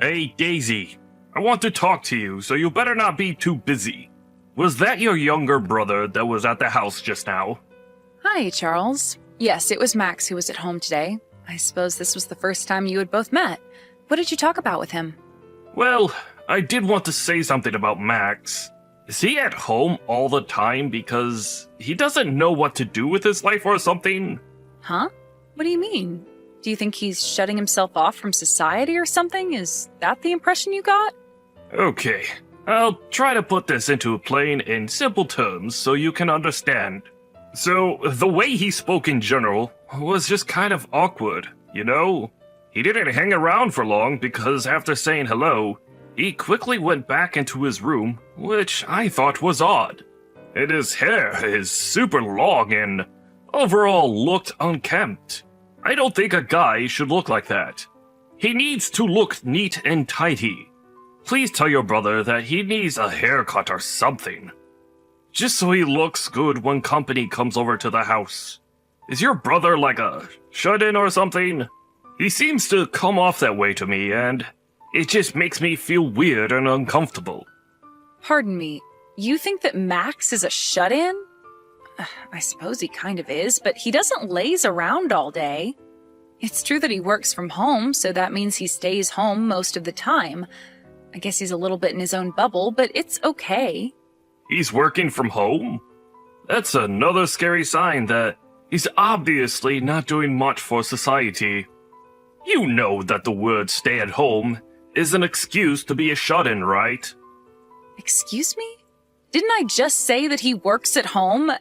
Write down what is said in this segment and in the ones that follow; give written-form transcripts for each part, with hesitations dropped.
Hey, Daisy. I want to talk to you, so you better not be too busy. Was that your younger brother that was at the house just now? Hi, Charles. Yes, it was Max who was at home today. I suppose this was the first time you had both met. What did you talk about with him? Well, I did want to say something about Max. Is he at home all the time because he doesn't know what to do with his life or something? Huh? What do you mean? Do you think he's shutting himself off from society or something? Is that the impression you got? Okay, I'll try to put this into plain and simple terms so you can understand. So, the way he spoke in general was just kind of awkward, you know? He didn't hang around for long because after saying hello, he quickly went back into his room, which I thought was odd. And his hair is super long and overall looked unkempt. I don't think a guy should look like that. He needs to look neat and tidy. Please tell your brother that he needs a haircut or something. Just so he looks good when company comes over to the house. Is your brother like a shut-in or something? He seems to come off that way to me, and it just makes me feel weird and uncomfortable. Pardon me, you think that Max is a shut-in? I suppose he kind of is, but he doesn't laze around all day. It's true that he works from home, so that means he stays home most of the time. I guess he's a little bit in his own bubble, but it's okay. He's working from home? That's another scary sign that he's obviously not doing much for society. You know that the word stay at home is an excuse to be a shut-in, right? Excuse me? Didn't I just say that he works at home?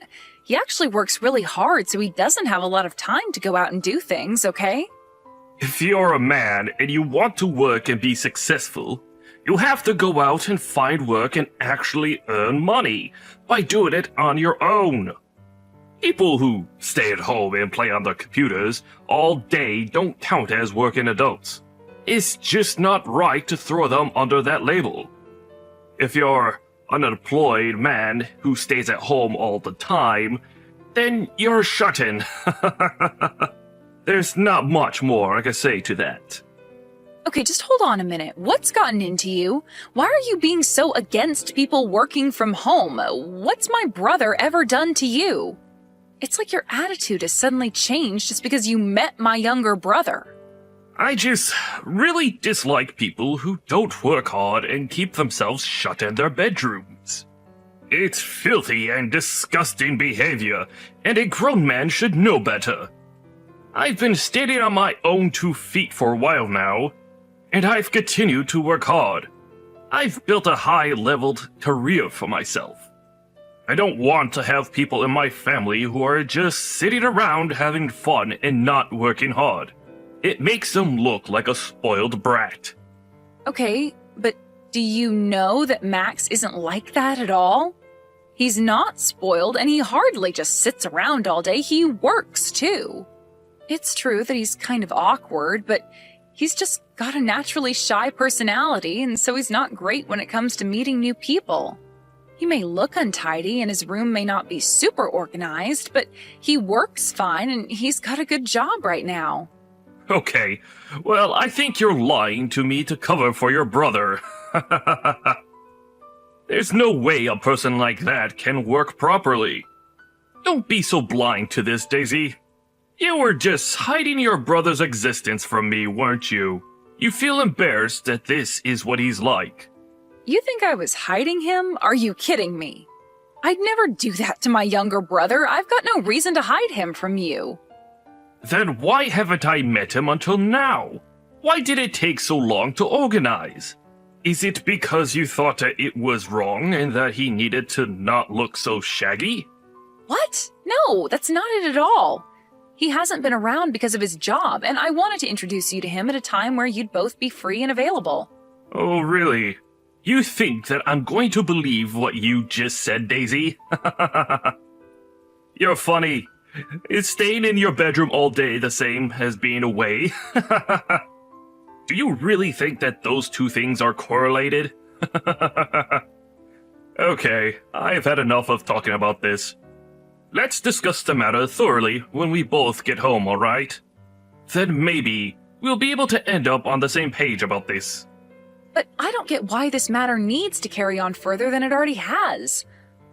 He actually works really hard, so he doesn't have a lot of time to go out and do things, okay? If you're a man and you want to work and be successful, you have to go out and find work and actually earn money by doing it on your own. People who stay at home and play on their computers all day don't count as working adults. It's just not right to throw them under that label. If you're an unemployed man who stays at home all the time, then you're shut-in. There's not much more I can say to that. Okay, just hold on a minute. What's gotten into you? Why are you being so against people working from home? What's my brother ever done to you? It's like your attitude has suddenly changed just because you met my younger brother. I just really dislike people who don't work hard and keep themselves shut in their bedrooms. It's filthy and disgusting behavior, and a grown man should know better. I've been standing on my own 2 feet for a while now, and I've continued to work hard. I've built a high-leveled career for myself. I don't want to have people in my family who are just sitting around having fun and not working hard. It makes them look like a spoiled brat. Okay, but do you know that Max isn't like that at all? He's not spoiled, and he hardly just sits around all day. He works, too. It's true that he's kind of awkward, but he's just got a naturally shy personality, and so he's not great when it comes to meeting new people. He may look untidy and his room may not be super organized, but he works fine and he's got a good job right now. Okay, well, I think you're lying to me to cover for your brother. There's no way a person like that can work properly. Don't be so blind to this, Daisy. You were just hiding your brother's existence from me, weren't you? You feel embarrassed that this is what he's like. You think I was hiding him? Are you kidding me? I'd never do that to my younger brother. I've got no reason to hide him from you. Then why haven't I met him until now? Why did it take so long to organize? Is it because you thought that it was wrong and that he needed to not look so shaggy? What? No, that's not it at all. He hasn't been around because of his job, and I wanted to introduce you to him at a time where you'd both be free and available. Oh, really? You think that I'm going to believe what you just said, Daisy? You're funny. Is staying in your bedroom all day the same as being away? Do you really think that those two things are correlated? Okay, I've had enough of talking about this. Let's discuss the matter thoroughly when we both get home, alright? Then maybe we'll be able to end up on the same page about this. But I don't get why this matter needs to carry on further than it already has.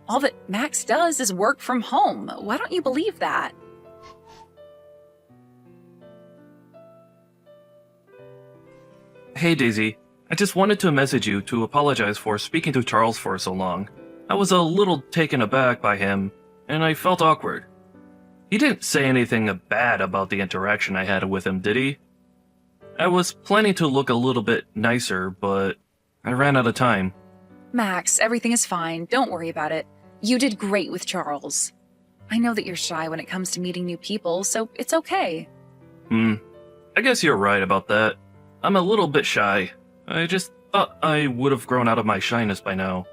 All that Max does is work from home. Why don't you believe that? Hey Daisy, I just wanted to message you to apologize for speaking to Charles for so long. I was a little taken aback by him, and I felt awkward. He didn't say anything bad about the interaction I had with him, did he? I was planning to look a little bit nicer, but I ran out of time. Max, everything is fine. Don't worry about it. You did great with Charles. I know that you're shy when it comes to meeting new people, so it's okay. I guess you're right about that. I'm a little bit shy. I just thought I would have grown out of my shyness by now.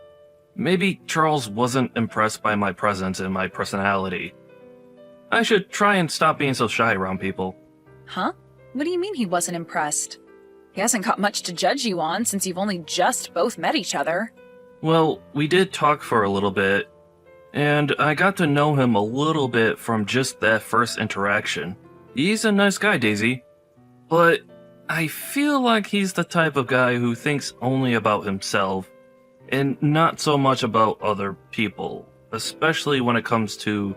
Maybe Charles wasn't impressed by my presence and my personality. I should try and stop being so shy around people. Huh? What do you mean he wasn't impressed? He hasn't got much to judge you on since you've only just both met each other. Well, we did talk for a little bit, and I got to know him a little bit from just that first interaction. He's a nice guy, Daisy. But I feel like he's the type of guy who thinks only about himself, and not so much about other people, especially when it comes to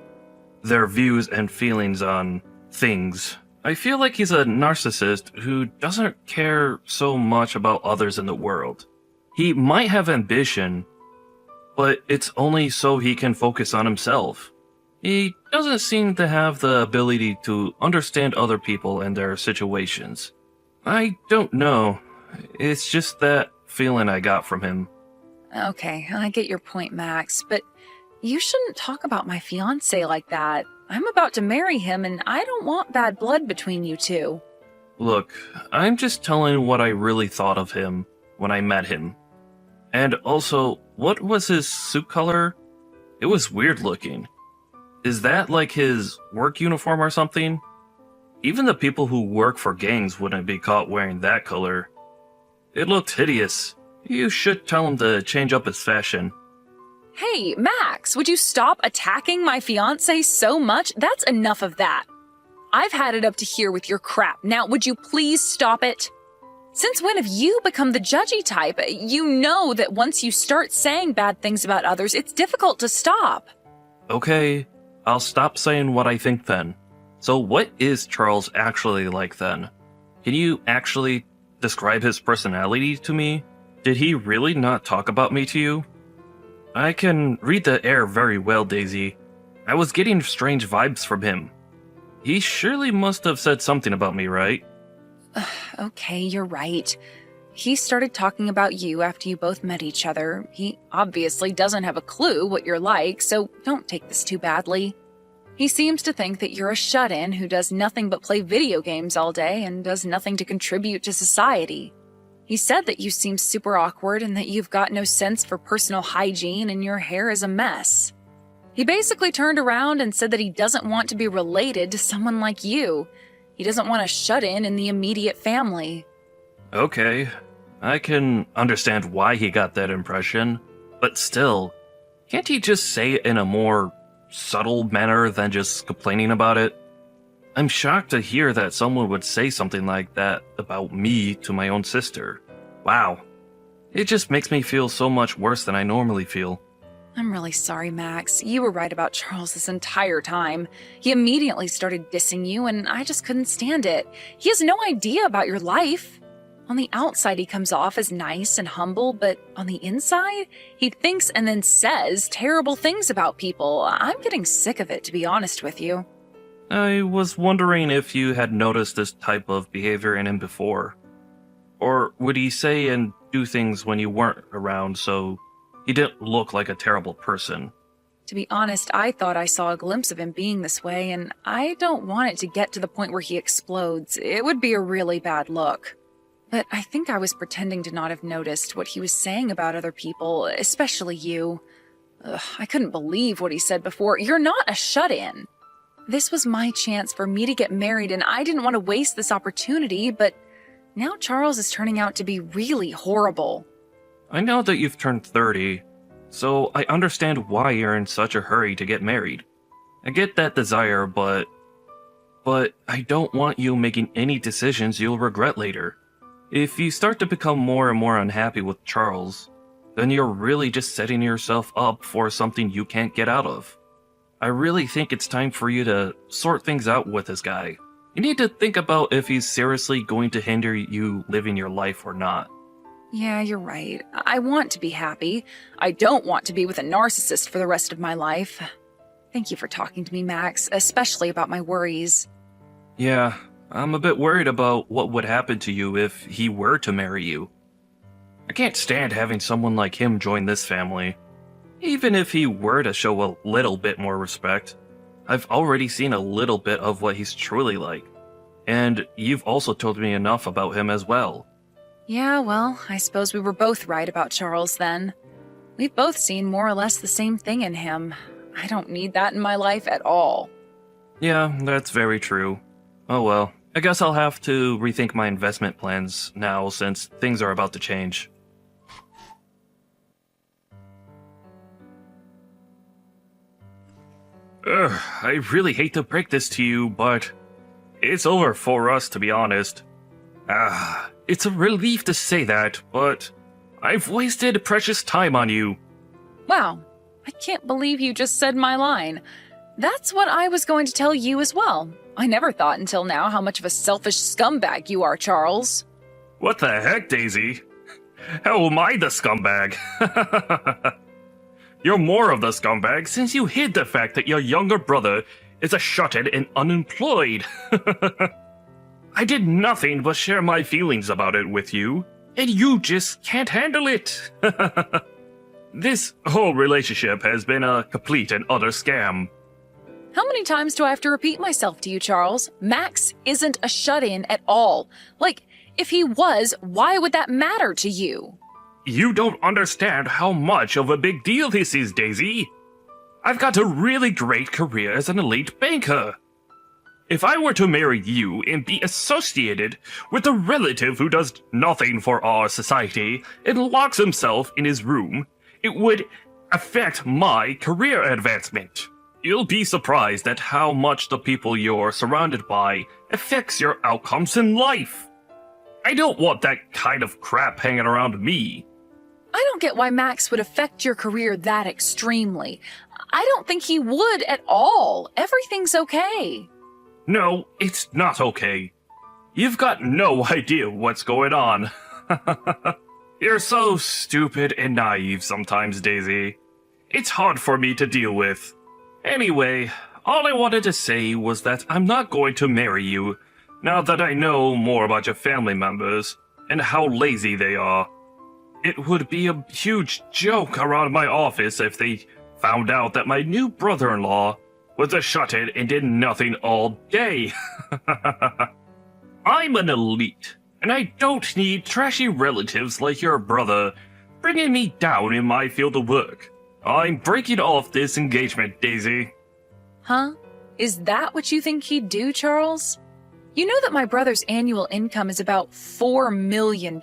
their views and feelings on things. I feel like he's a narcissist who doesn't care so much about others in the world. He might have ambition, but it's only so he can focus on himself. He doesn't seem to have the ability to understand other people and their situations. I don't know. It's just that feeling I got from him. Okay, I get your point, Max, but you shouldn't talk about my fiancé like that. I'm about to marry him, and I don't want bad blood between you two. Look, I'm just telling what I really thought of him when I met him. And also, what was his suit color? It was weird looking. Is that like his work uniform or something? Even the people who work for gangs wouldn't be caught wearing that color. It looked hideous. You should tell him to change up his fashion. Hey, Max, would you stop attacking my fiancé so much? That's enough of that. I've had it up to here with your crap. Now, would you please stop it? Since when have you become the judgy type? You know that once you start saying bad things about others, it's difficult to stop. Okay, I'll stop saying what I think then. So what is Charles actually like then? Can you actually describe his personality to me? Did he really not talk about me to you? I can read the air very well, Daisy. I was getting strange vibes from him. He surely must have said something about me, right? Okay, you're right. He started talking about you after you both met each other. He obviously doesn't have a clue what you're like, so don't take this too badly. He seems to think that you're a shut-in who does nothing but play video games all day and does nothing to contribute to society. He said that you seem super awkward and that you've got no sense for personal hygiene and your hair is a mess. He basically turned around and said that he doesn't want to be related to someone like you. He doesn't want a shut-in in the immediate family. Okay, I can understand why he got that impression, but still, can't he just say it in a more subtle manner than just complaining about it? I'm shocked to hear that someone would say something like that about me to my own sister. Wow. It just makes me feel so much worse than I normally feel. I'm really sorry, Max. You were right about Charles this entire time. He immediately started dissing you, and I just couldn't stand it. He has no idea about your life. On the outside, he comes off as nice and humble, but on the inside, he thinks and then says terrible things about people. I'm getting sick of it, to be honest with you. I was wondering if you had noticed this type of behavior in him before. Or would he say and do things when you weren't around so he didn't look like a terrible person? To be honest, I thought I saw a glimpse of him being this way, and I don't want it to get to the point where he explodes. It would be a really bad look. But I think I was pretending to not have noticed what he was saying about other people, especially you. I couldn't believe what he said before. You're not a shut-in. This was my chance for me to get married, and I didn't want to waste this opportunity, but now Charles is turning out to be really horrible. I know that you've turned 30, so I understand why you're in such a hurry to get married. I get that desire, but I don't want you making any decisions you'll regret later. If you start to become more and more unhappy with Charles, then you're really just setting yourself up for something you can't get out of. I really think it's time for you to sort things out with this guy. You need to think about if he's seriously going to hinder you living your life or not. Yeah, you're right. I want to be happy. I don't want to be with a narcissist for the rest of my life. Thank you for talking to me, Max, especially about my worries. Yeah, I'm a bit worried about what would happen to you if he were to marry you. I can't stand having someone like him join this family. Even if he were to show a little bit more respect, I've already seen a little bit of what he's truly like. And you've also told me enough about him as well. Yeah, well, I suppose we were both right about Charles then. We've both seen more or less the same thing in him. I don't need that in my life at all. Yeah, that's very true. Oh well, I guess I'll have to rethink my investment plans now since things are about to change. I really hate to break this to you, but it's over for us, to be honest. It's a relief to say that, but I've wasted precious time on you. Wow, I can't believe you just said my line. That's what I was going to tell you as well. I never thought until now how much of a selfish scumbag you are, Charles. What the heck, Daisy? How am I the scumbag? You're more of the scumbag since you hid the fact that your younger brother is a shut-in and unemployed. I did nothing but share my feelings about it with you, and you just can't handle it. This whole relationship has been a complete and utter scam. How many times do I have to repeat myself to you, Charles? Max isn't a shut-in at all. Like, if he was, why would that matter to you? You don't understand how much of a big deal this is, Daisy. I've got a really great career as an elite banker. If I were to marry you and be associated with a relative who does nothing for our society and locks himself in his room, it would affect my career advancement. You'll be surprised at how much the people you're surrounded by affects your outcomes in life. I don't want that kind of crap hanging around me. I don't get why Max would affect your career that extremely. I don't think he would at all. Everything's okay. No, it's not okay. You've got no idea what's going on. You're so stupid and naive sometimes, Daisy. It's hard for me to deal with. Anyway, all I wanted to say was that I'm not going to marry you, now that I know more about your family members and how lazy they are. It would be a huge joke around my office if they found out that my new brother-in-law was a shut-in and did nothing all day. I'm an elite, and I don't need trashy relatives like your brother bringing me down in my field of work. I'm breaking off this engagement, Daisy. Huh? Is that what you think he'd do, Charles? You know that my brother's annual income is about $4 million.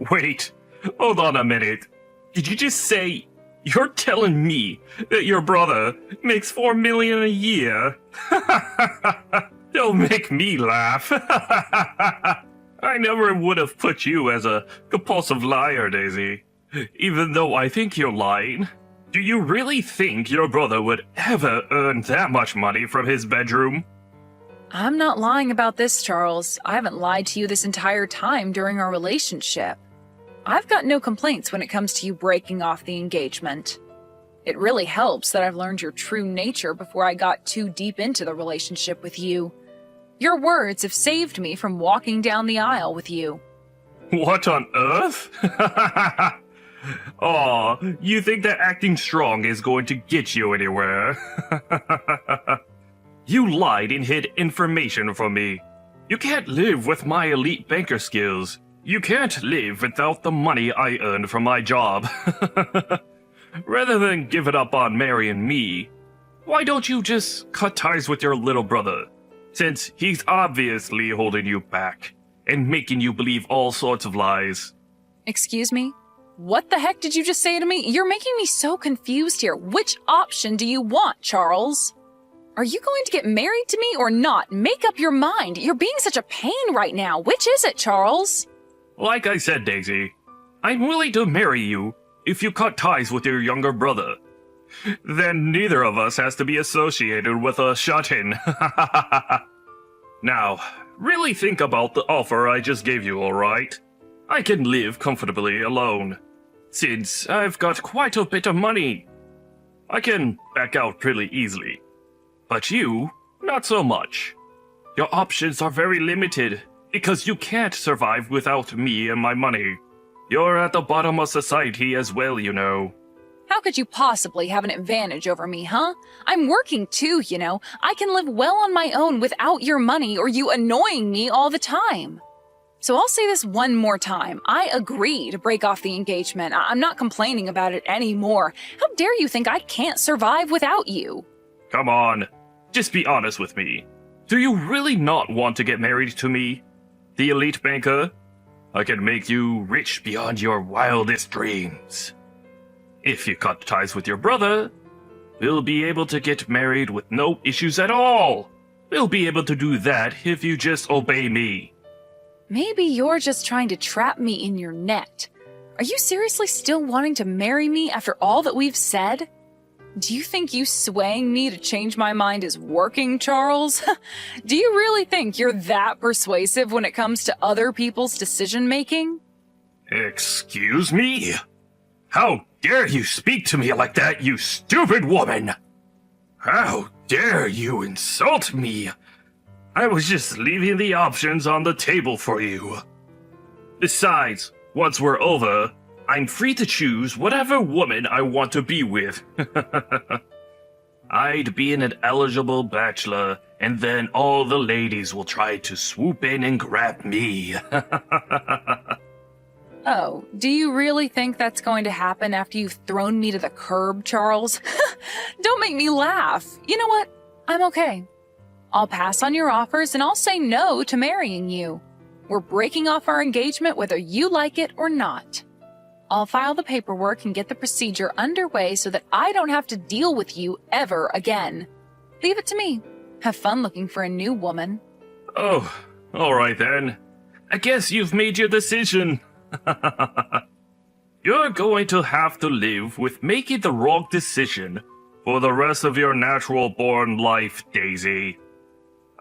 Wait, hold on a minute. Did you just say you're telling me that your brother makes $4 million a year? Don't make me laugh. I never would have put you as a compulsive liar, Daisy. Even though I think you're lying. Do you really think your brother would ever earn that much money from his bedroom? I'm not lying about this, Charles. I haven't lied to you this entire time during our relationship. I've got no complaints when it comes to you breaking off the engagement. It really helps that I've learned your true nature before I got too deep into the relationship with you. Your words have saved me from walking down the aisle with you. What on earth? Aw, you think that acting strong is going to get you anywhere? You lied and hid information from me. You can't live with my elite banker skills. You can't live without the money I earned from my job. Rather than give it up on marrying me, why don't you just cut ties with your little brother? Since he's obviously holding you back and making you believe all sorts of lies. Excuse me? What the heck did you just say to me? You're making me so confused here. Which option do you want, Charles? Are you going to get married to me or not? Make up your mind. You're being such a pain right now. Which is it, Charles? Like I said, Daisy, I'm willing to marry you if you cut ties with your younger brother. Then neither of us has to be associated with a shut-in. Now, really think about the offer I just gave you, alright? I can live comfortably alone, since I've got quite a bit of money. I can back out pretty easily. But you, not so much. Your options are very limited, because you can't survive without me and my money. You're at the bottom of society as well, you know. How could you possibly have an advantage over me, huh? I'm working too, you know. I can live well on my own without your money or you annoying me all the time. So I'll say this one more time. I agree to break off the engagement. I'm not complaining about it anymore. How dare you think I can't survive without you? Come on, just be honest with me. Do you really not want to get married to me, the elite banker? I can make you rich beyond your wildest dreams. If you cut ties with your brother, we'll be able to get married with no issues at all. We'll be able to do that if you just obey me. Maybe you're just trying to trap me in your net. Are you seriously still wanting to marry me after all that we've said? Do you think you swaying me to change my mind is working, Charles? Do you really think you're that persuasive when it comes to other people's decision-making? Excuse me? How dare you speak to me like that, you stupid woman? How dare you insult me? I was just leaving the options on the table for you. Besides, once we're over, I'm free to choose whatever woman I want to be with. I'd be an eligible bachelor, and then all the ladies will try to swoop in and grab me. Oh, do you really think that's going to happen after you've thrown me to the curb, Charles? Don't make me laugh. You know what? I'm okay. I'll pass on your offers and I'll say no to marrying you. We're breaking off our engagement whether you like it or not. I'll file the paperwork and get the procedure underway so that I don't have to deal with you ever again. Leave it to me. Have fun looking for a new woman. Oh, alright then. I guess you've made your decision. You're going to have to live with making the wrong decision for the rest of your natural-born life, Daisy.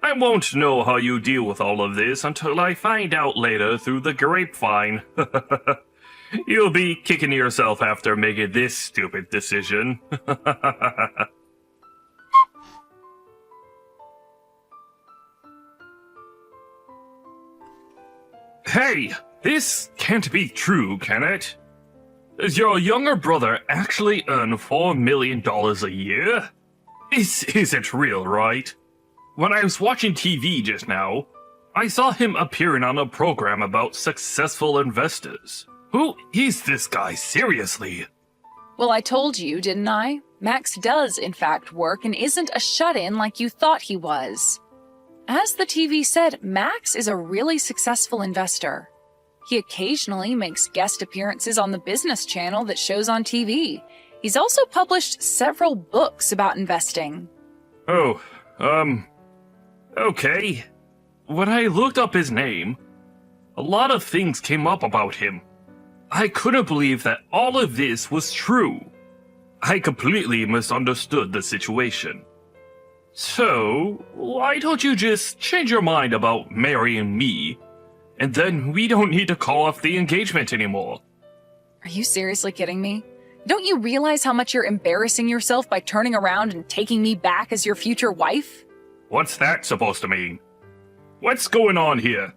I won't know how you deal with all of this until I find out later through the grapevine. You'll be kicking yourself after making this stupid decision. Hey, this can't be true, can it? Does your younger brother actually earn $4 million a year? This isn't real, right? When I was watching TV just now, I saw him appearing on a program about successful investors. Who is this guy, seriously? Well, I told you, didn't I? Max does, in fact, work and isn't a shut-in like you thought he was. As the TV said, Max is a really successful investor. He occasionally makes guest appearances on the business channel that shows on TV. He's also published several books about investing. Oh, okay. When I looked up his name, a lot of things came up about him. I couldn't believe that all of this was true. I completely misunderstood the situation. So, why don't you just change your mind about marrying me, and then we don't need to call off the engagement anymore? Are you seriously kidding me? Don't you realize how much you're embarrassing yourself by turning around and taking me back as your future wife? What's that supposed to mean? What's going on here?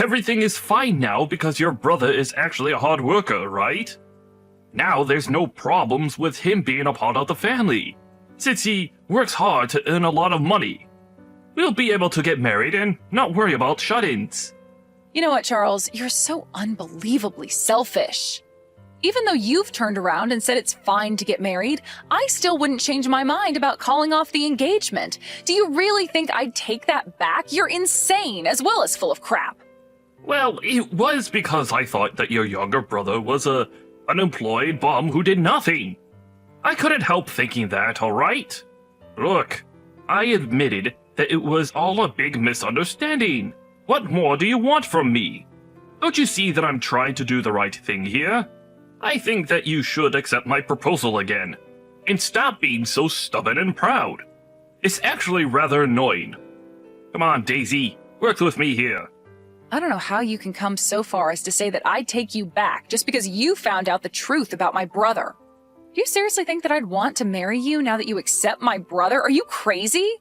Everything is fine now because your brother is actually a hard worker, right? Now there's no problems with him being a part of the family, since he works hard to earn a lot of money. We'll be able to get married and not worry about shut-ins. You know what, Charles? You're so unbelievably selfish. Even though you've turned around and said it's fine to get married, I still wouldn't change my mind about calling off the engagement. Do you really think I'd take that back? You're insane, as well as full of crap. Well, it was because I thought that your younger brother was a unemployed bum who did nothing. I couldn't help thinking that, alright? Look, I admitted that it was all a big misunderstanding. What more do you want from me? Don't you see that I'm trying to do the right thing here? I think that you should accept my proposal again, and stop being so stubborn and proud. It's actually rather annoying. Come on, Daisy, work with me here. I don't know how you can come so far as to say that I'd take you back just because you found out the truth about my brother. Do you seriously think that I'd want to marry you now that you accept my brother? Are you crazy?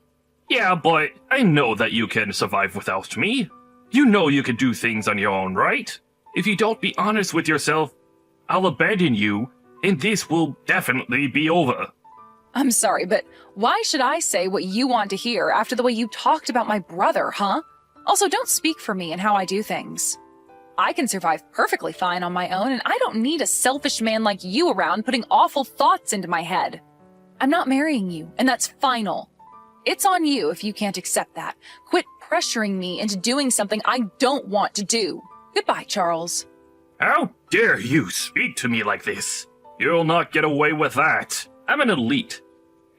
Yeah, but I know that you can survive without me. You know you can do things on your own, right? If you don't be honest with yourself, I'll abandon you, and this will definitely be over. I'm sorry, but why should I say what you want to hear after the way you talked about my brother, huh? Also, don't speak for me and how I do things. I can survive perfectly fine on my own, and I don't need a selfish man like you around putting awful thoughts into my head. I'm not marrying you, and that's final. It's on you if you can't accept that. Quit pressuring me into doing something I don't want to do. Goodbye, Charles. How dare you speak to me like this? You'll not get away with that. I'm an elite,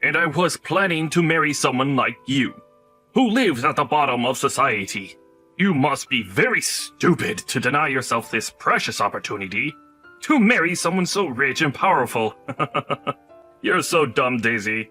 and I was planning to marry someone like you, who lives at the bottom of society. You must be very stupid to deny yourself this precious opportunity to marry someone so rich and powerful. You're so dumb, Daisy.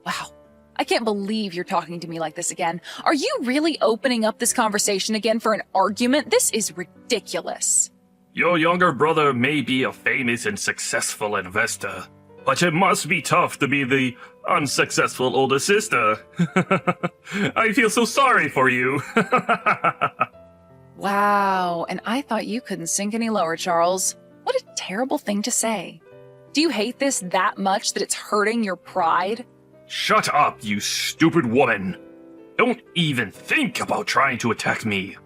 Wow. I can't believe you're talking to me like this again. Are you really opening up this conversation again for an argument? This is ridiculous. Your younger brother may be a famous and successful investor, but it must be tough to be the unsuccessful older sister. I feel so sorry for you. Wow, and I thought you couldn't sink any lower, Charles. What a terrible thing to say. Do you hate this that much that it's hurting your pride? Shut up, you stupid woman. Don't even think about trying to attack me.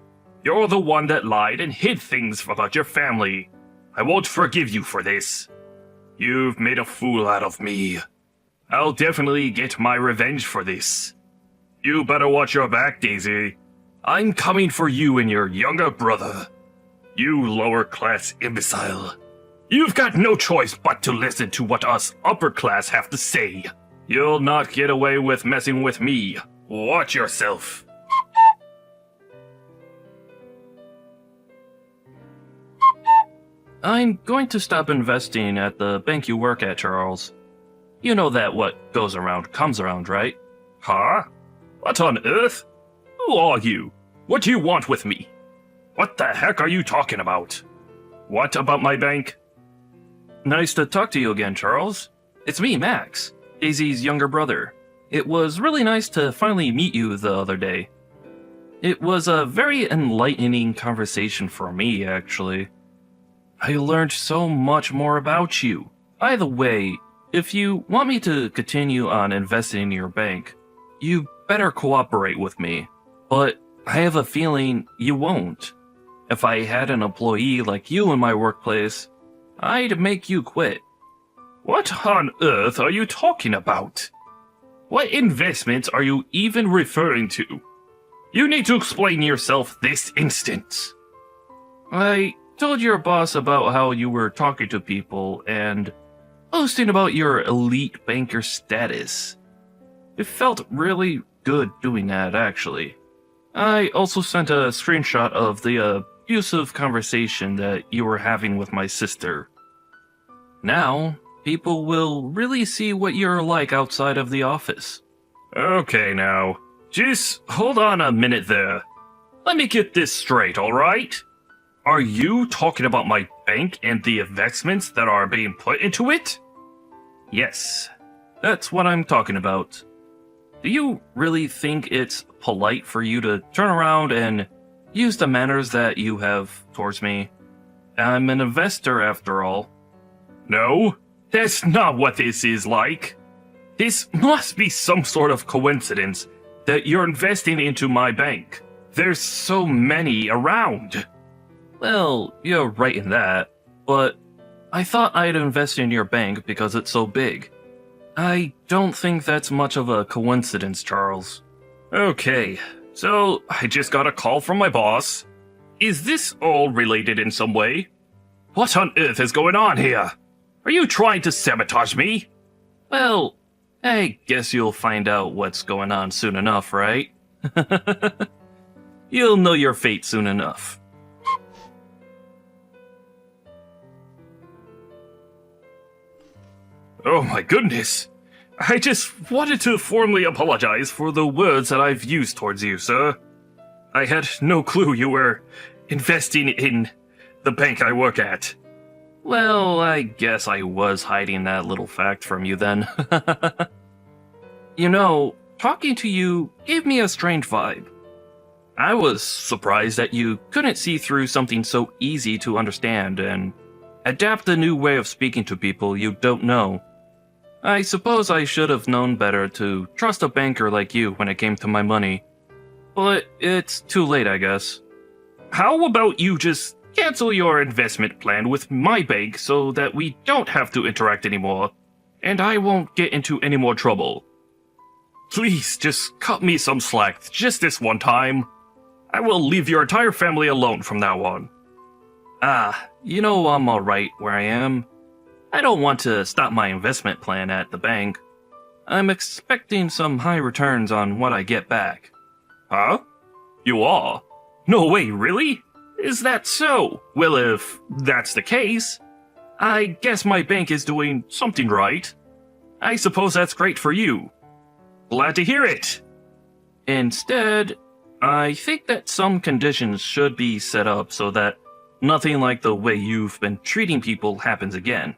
You're the one that lied and hid things about your family. I won't forgive you for this. You've made a fool out of me. I'll definitely get my revenge for this. You better watch your back, Daisy. I'm coming for you and your younger brother. You lower-class imbecile. You've got no choice but to listen to what us upper-class have to say. You'll not get away with messing with me. Watch yourself. I'm going to stop investing at the bank you work at, Charles. You know that what goes around comes around, right? Huh? What on earth? Who are you? What do you want with me? What the heck are you talking about? What about my bank? Nice to talk to you again, Charles. It's me, Max, Daisy's younger brother. It was really nice to finally meet you the other day. It was a very enlightening conversation for me, actually. I learned so much more about you. By the way, if you want me to continue on investing in your bank, you better cooperate with me. But I have a feeling you won't. If I had an employee like you in my workplace, I'd make you quit. What on earth are you talking about? What investments are you even referring to? You need to explain yourself this instant. I told your boss about how you were talking to people and boasting about your elite banker status. It felt really good doing that, actually. I also sent a screenshot of the abusive conversation that you were having with my sister. Now, people will really see what you're like outside of the office. Okay, now, just hold on a minute there. Let me get this straight, alright? Are you talking about my bank and the investments that are being put into it? Yes, that's what I'm talking about. Do you really think it's polite for you to turn around and use the manners that you have towards me? I'm an investor after all. No, that's not what this is like. This must be some sort of coincidence that you're investing into my bank. There's so many around. Well, you're right in that, but I thought I'd invest in your bank because it's so big. I don't think that's much of a coincidence, Charles. Okay, so I just got a call from my boss. Is this all related in some way? What on earth is going on here? Are you trying to sabotage me? Well, I guess you'll find out what's going on soon enough, right? You'll know your fate soon enough. Oh my goodness! I just wanted to formally apologize for the words that I've used towards you, sir. I had no clue you were investing in the bank I work at. Well, I guess I was hiding that little fact from you then. You know, talking to you gave me a strange vibe. I was surprised that you couldn't see through something so easy to understand and adapt a new way of speaking to people you don't know. I suppose I should have known better to trust a banker like you when it came to my money. But it's too late, I guess. How about you just cancel your investment plan with my bank so that we don't have to interact anymore, and I won't get into any more trouble. Please, just cut me some slack just this one time. I will leave your entire family alone from now on. You know I'm alright where I am. I don't want to stop my investment plan at the bank. I'm expecting some high returns on what I get back. Huh? You are? No way, really? Is that so? Well, if that's the case, I guess my bank is doing something right. I suppose that's great for you. Glad to hear it. Instead, I think that some conditions should be set up so that nothing like the way you've been treating people happens again.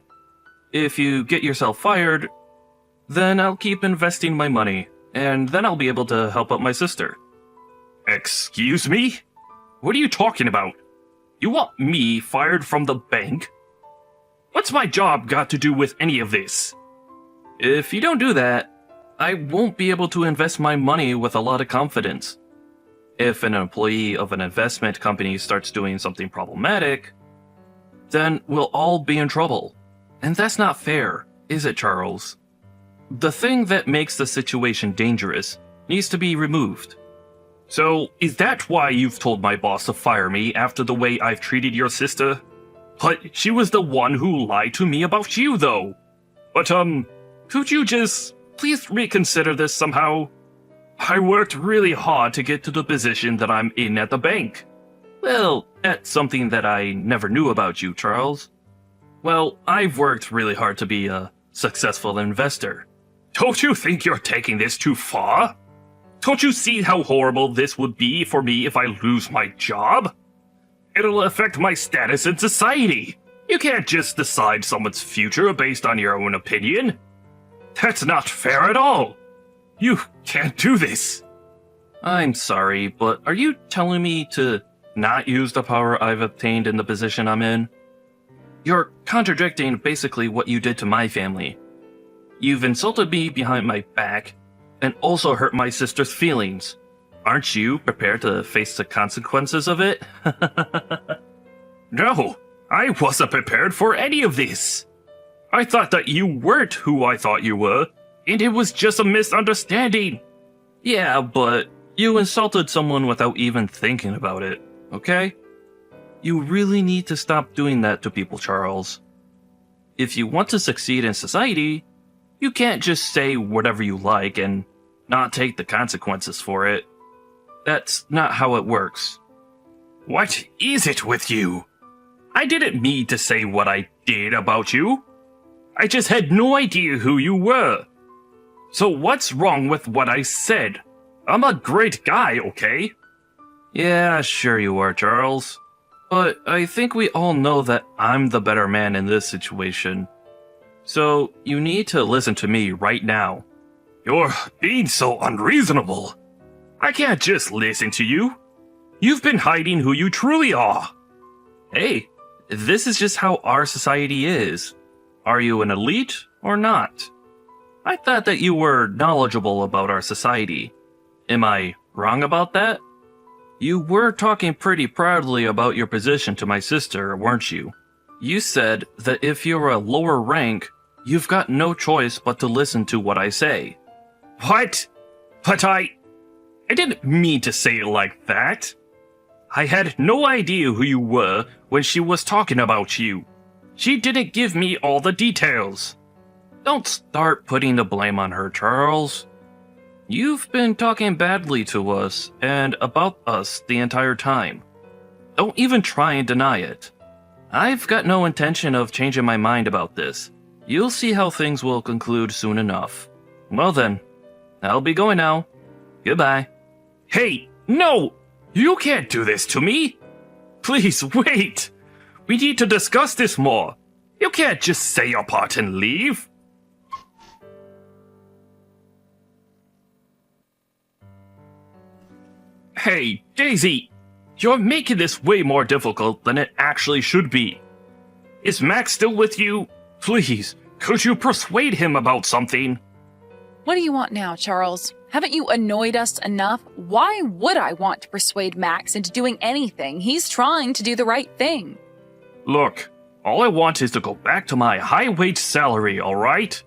If you get yourself fired, then I'll keep investing my money, and then I'll be able to help out my sister. Excuse me? What are you talking about? You want me fired from the bank? What's my job got to do with any of this? If you don't do that, I won't be able to invest my money with a lot of confidence. If an employee of an investment company starts doing something problematic, then we'll all be in trouble. And that's not fair, is it, Charles? The thing that makes the situation dangerous needs to be removed. So, is that why you've told my boss to fire me after the way I've treated your sister? But she was the one who lied to me about you, though. But, could you just please reconsider this somehow? I worked really hard to get to the position that I'm in at the bank. Well, that's something that I never knew about you, Charles. Well, I've worked really hard to be a successful investor. Don't you think you're taking this too far? Don't you see how horrible this would be for me if I lose my job? It'll affect my status in society. You can't just decide someone's future based on your own opinion. That's not fair at all. You can't do this. I'm sorry, but are you telling me to not use the power I've obtained in the position I'm in? You're contradicting basically what you did to my family. You've insulted me behind my back, and also hurt my sister's feelings. Aren't you prepared to face the consequences of it? No, I wasn't prepared for any of this. I thought that you weren't who I thought you were, and it was just a misunderstanding. Yeah, but you insulted someone without even thinking about it, okay? You really need to stop doing that to people, Charles. If you want to succeed in society, you can't just say whatever you like and not take the consequences for it. That's not how it works. What is it with you? I didn't mean to say what I did about you. I just had no idea who you were. So what's wrong with what I said? I'm a great guy, okay? Yeah, sure you are, Charles. But I think we all know that I'm the better man in this situation. So you need to listen to me right now. You're being so unreasonable. I can't just listen to you. You've been hiding who you truly are. Hey, this is just how our society is. Are you an elite or not? I thought that you were knowledgeable about our society. Am I wrong about that? You were talking pretty proudly about your position to my sister, weren't you? You said that if you're a lower rank, you've got no choice but to listen to what I say. What? But I didn't mean to say it like that. I had no idea who you were when she was talking about you. She didn't give me all the details. Don't start putting the blame on her, Charles. You've been talking badly to us and about us the entire time. Don't even try and deny it. I've got no intention of changing my mind about this. You'll see how things will conclude soon enough. Well then, I'll be going now. Goodbye. Hey, no! You can't do this to me! Please, wait! We need to discuss this more. You can't just say your part and leave. Hey, Daisy! You're making this way more difficult than it actually should be. Is Max still with you? Please, could you persuade him about something? What do you want now, Charles? Haven't you annoyed us enough? Why would I want to persuade Max into doing anything? He's trying to do the right thing. Look, all I want is to go back to my high-wage salary, alright?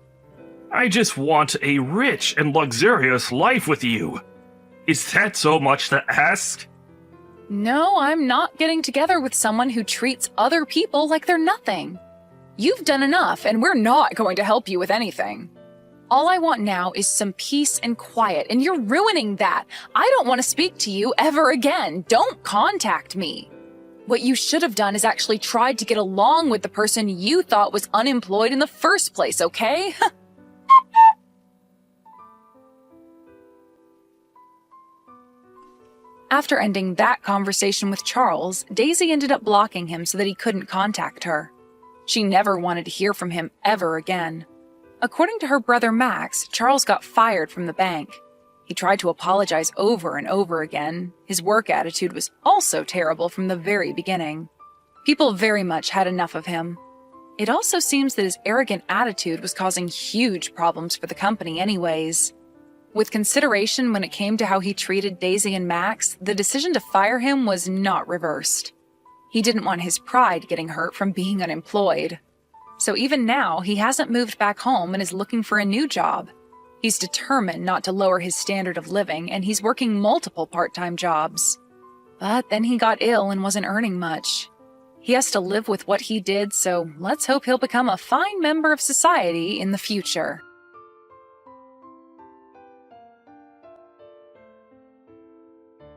I just want a rich and luxurious life with you. Is that so much to ask? No, I'm not getting together with someone who treats other people like they're nothing. You've done enough, and we're not going to help you with anything. All I want now is some peace and quiet, and you're ruining that. I don't want to speak to you ever again. Don't contact me. What you should have done is actually tried to get along with the person you thought was unemployed in the first place, okay? After ending that conversation with Charles, Daisy ended up blocking him so that he couldn't contact her. She never wanted to hear from him ever again. According to her brother Max, Charles got fired from the bank. He tried to apologize over and over again. His work attitude was also terrible from the very beginning. People very much had enough of him. It also seems that his arrogant attitude was causing huge problems for the company anyways. With consideration when it came to how he treated Daisy and Max, the decision to fire him was not reversed. He didn't want his pride getting hurt from being unemployed. So even now, he hasn't moved back home and is looking for a new job. He's determined not to lower his standard of living, and he's working multiple part-time jobs. But then he got ill and wasn't earning much. He has to live with what he did, so let's hope he'll become a fine member of society in the future.